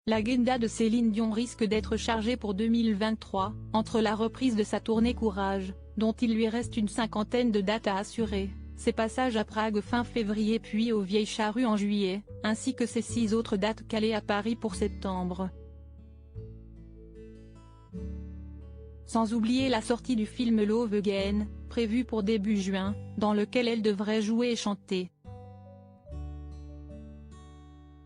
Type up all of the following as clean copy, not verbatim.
L'agenda de Céline Dion risque d'être chargée pour 2023, entre la reprise de sa tournée Courage, dont il lui reste une cinquantaine de dates à assurer, ses passages à Prague fin février puis aux Vieilles Charrues en juillet, ainsi que ses 6 autres dates calées à Paris pour septembre. Sans oublier la sortie du film Love Again, prévue pour début juin, dans lequel elle devrait jouer et chanter.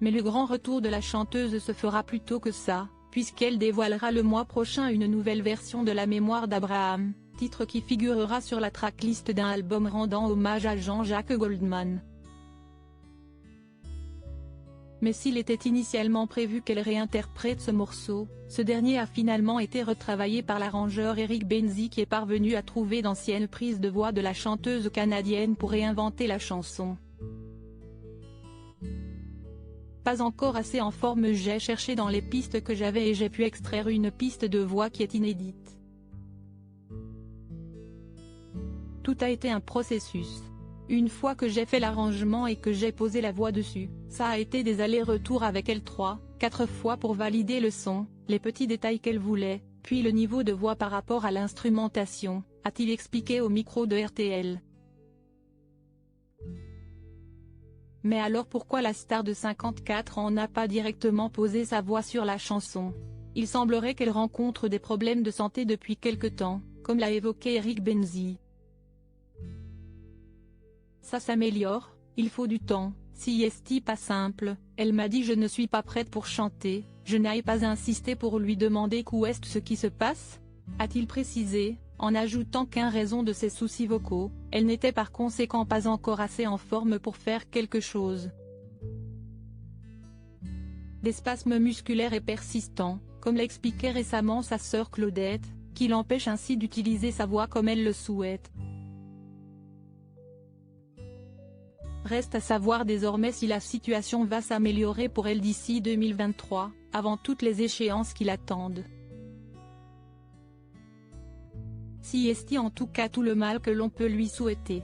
Mais le grand retour de la chanteuse se fera plus tôt que ça, puisqu'elle dévoilera le mois prochain une nouvelle version de La Mémoire d'Abraham, titre qui figurera sur la tracklist d'un album rendant hommage à Jean-Jacques Goldman. Mais s'il était initialement prévu qu'elle réinterprète ce morceau, ce dernier a finalement été retravaillé par l'arrangeur Eric Benzi qui est parvenu à trouver d'anciennes prises de voix de la chanteuse canadienne pour réinventer la chanson. Pas encore assez en forme, j'ai cherché dans les pistes que j'avais et j'ai pu extraire une piste de voix qui est inédite. Tout a été un processus. Une fois que j'ai fait l'arrangement et que j'ai posé la voix dessus, ça a été des allers-retours avec elle 3-4 fois pour valider le son, les petits détails qu'elle voulait, puis le niveau de voix par rapport à l'instrumentation, a-t-il expliqué au micro de RTL. Mais alors pourquoi la star de 54 ans n'a pas directement posé sa voix sur la chanson? Il semblerait qu'elle rencontre des problèmes de santé depuis quelque temps, comme l'a évoqué Eric Benzi. Ça s'améliore, il faut du temps, si est pas simple, elle m'a dit je ne suis pas prête pour chanter, je n'ai pas insisté pour lui demander où est ce qui se passe, a-t-il précisé, en ajoutant qu'en raison de ses soucis vocaux, elle n'était par conséquent pas encore assez en forme pour faire quelque chose. Des spasmes musculaires et persistants, comme l'expliquait récemment sa sœur Claudette, qui l'empêchent ainsi d'utiliser sa voix comme elle le souhaite. Reste à savoir désormais si la situation va s'améliorer pour elle d'ici 2023, avant toutes les échéances qui l'attendent. Si est en tout cas tout le mal que l'on peut lui souhaiter.